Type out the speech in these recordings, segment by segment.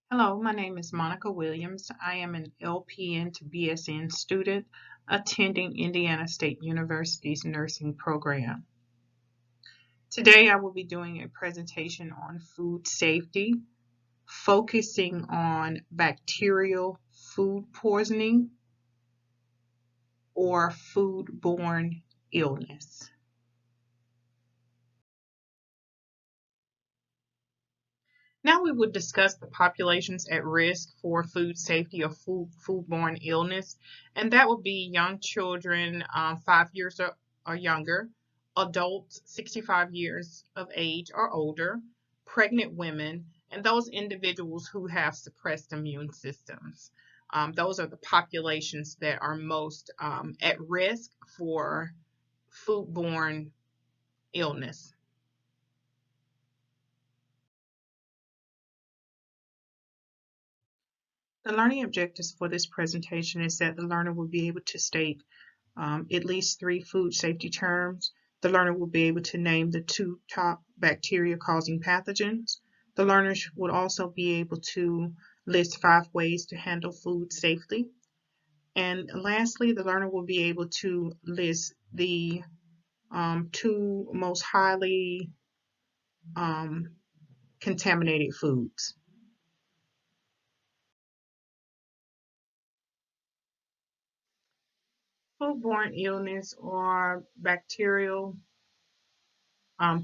Hello, my name is Monica Williams. I am an LPN to BSN student attending Indiana State University's nursing program. Today I will be doing a presentation on food safety, focusing on bacterial food poisoning or foodborne illness. Now we will discuss the populations at risk for food safety or foodborne illness, and that would be young children 5 years or younger, adults 65 years of age or older, pregnant women, and those individuals who have suppressed immune systems. Those are the populations that are most at risk for foodborne illness. The learning objectives for this presentation is that the learner will be able to state at least 3 food safety terms. The learner will be able to name the 2 top bacteria causing pathogens. The learners would also be able to list 5 ways to handle food safely. And lastly, the learner will be able to list the 2 most highly contaminated foods. Foodborne illness or bacterial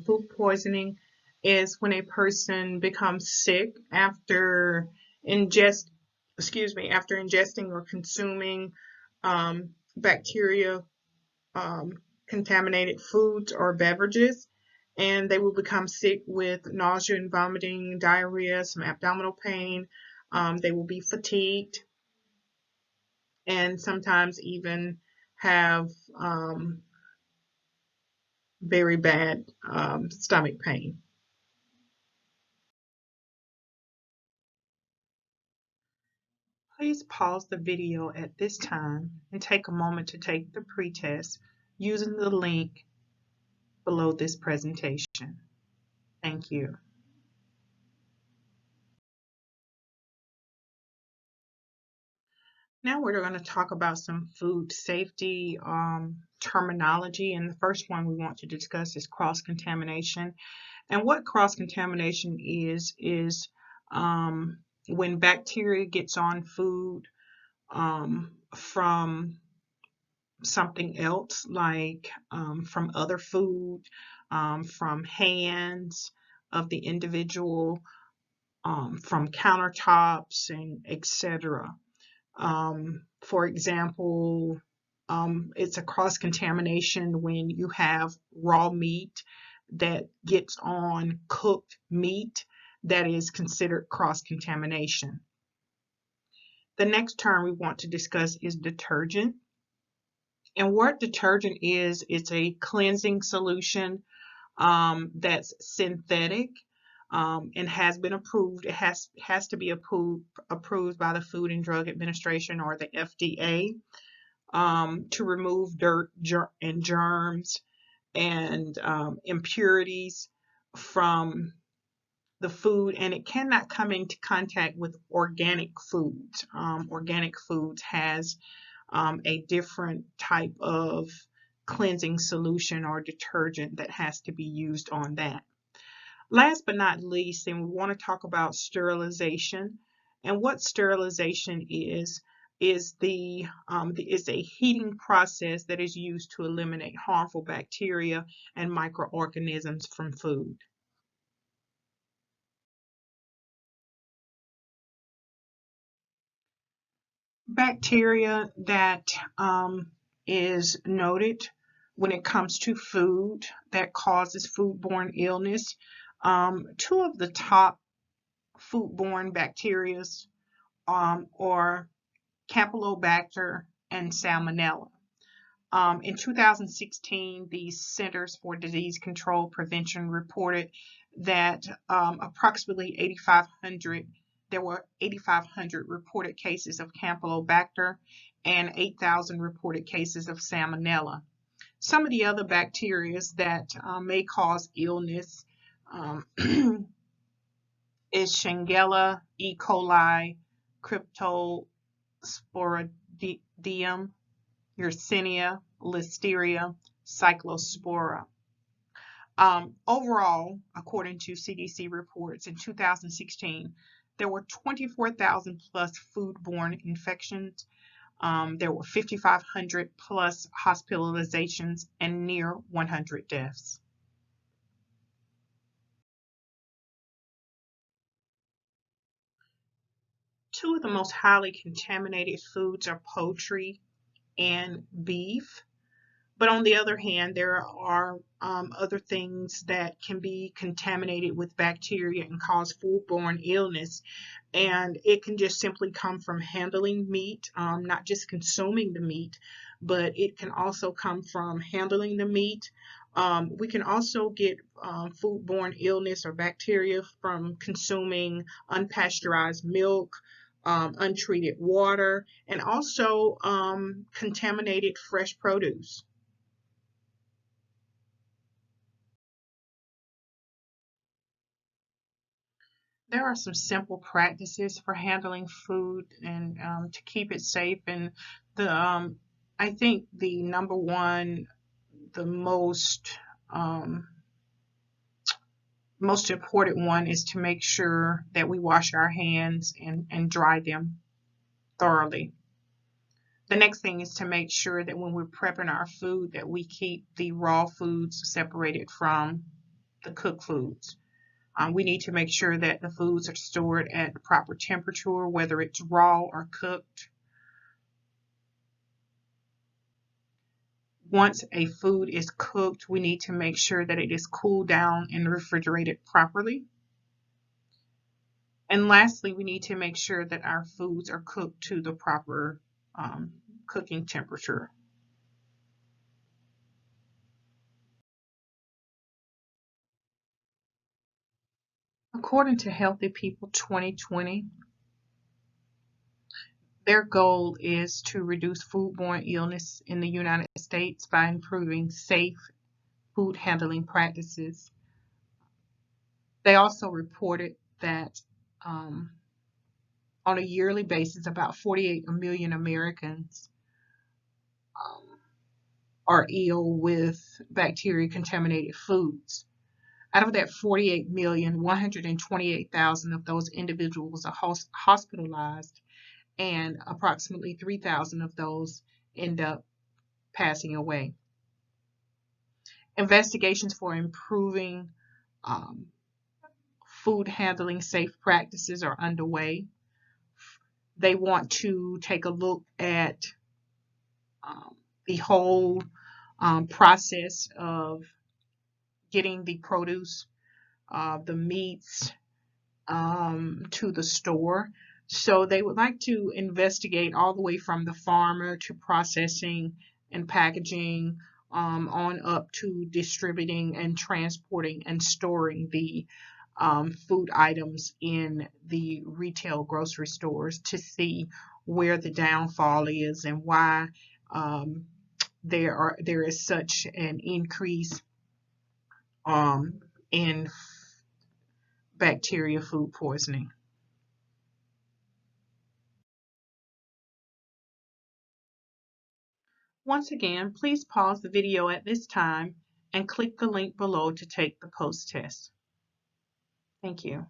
food poisoning is when a person becomes sick after after ingesting or consuming bacteria contaminated foods or beverages, and they will become sick with nausea and vomiting, diarrhea, some abdominal pain. They will be fatigued and sometimes even have very bad stomach pain. Please pause the video at this time and take a moment to take the pretest using the link below this presentation. Thank you. Now we're going to talk about some food safety terminology, and the first one we want to discuss is cross-contamination. And what cross-contamination is when bacteria gets on food from something else, like from other food, from hands of the individual, from countertops, and etc. For example, it's a cross contamination when you have raw meat that gets on cooked meat. That is considered cross contamination. The next term we want to discuss is detergent. And what detergent is, it's a cleansing solution that's synthetic and has been approved. It has to be approved by the Food and Drug Administration or the FDA to remove dirt and germs and impurities from the food, and it cannot come into contact with organic foods. Organic foods has a different type of cleansing solution or detergent that has to be used on that. Last but not least, and we want to talk about sterilization. And what sterilization is a heating process that is used to eliminate harmful bacteria and microorganisms from food. Bacteria that is noted when it comes to food that causes foodborne illness. 2 of the top foodborne bacteria are Campylobacter and Salmonella. In 2016, the Centers for Disease Control Prevention reported that there were 8,500 reported cases of Campylobacter and 8,000 reported cases of Salmonella. Some of the other bacteria that may cause illness is Shigella, E. coli, Cryptosporidium, Yersinia, Listeria, Cyclospora. Overall, according to CDC reports, in 2016, there were 24,000 plus foodborne infections. There were 5,500 plus hospitalizations and near 100 deaths. Two of the most highly contaminated foods are poultry and beef. But on the other hand, there are other things that can be contaminated with bacteria and cause foodborne illness. And it can just simply come from handling meat, not just consuming the meat, but it can also come from handling the meat. We can also get foodborne illness or bacteria from consuming unpasteurized milk, untreated water, and also contaminated fresh produce. There are some simple practices for handling food and to keep it safe. And the I think the number one, the most important one is to make sure that we wash our hands and dry them thoroughly. The next thing is to make sure that when we're prepping our food that we keep the raw foods separated from the cooked foods. We need to make sure that the foods are stored at the proper temperature, whether it's raw or cooked. Once a food is cooked, we need to make sure that it is cooled down and refrigerated properly. And lastly, we need to make sure that our foods are cooked to the proper cooking temperature. According to Healthy People 2020, their goal is to reduce foodborne illness in the United States by improving safe food handling practices. They also reported that on a yearly basis, about 48 million Americans are ill with bacteria contaminated foods. Out of that 48 million, 128,000 of those individuals are hospitalized, and approximately 3,000 of those end up passing away. Investigations for improving food handling safe practices are underway. They want to take a look at the whole process of getting the produce, the meats to the store. So they would like to investigate all the way from the farmer to processing and packaging on up to distributing and transporting and storing the food items in the retail grocery stores to see where the downfall is and why there is such an increase in bacteria food poisoning. Once again, please pause the video at this time and click the link below to take the post test. Thank you.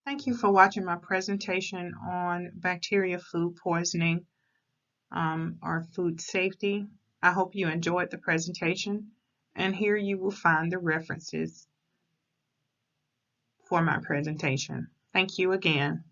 Thank you for watching my presentation on bacteria food poisoning or food safety. I hope you enjoyed the presentation, and here you will find the references for my presentation. Thank you again.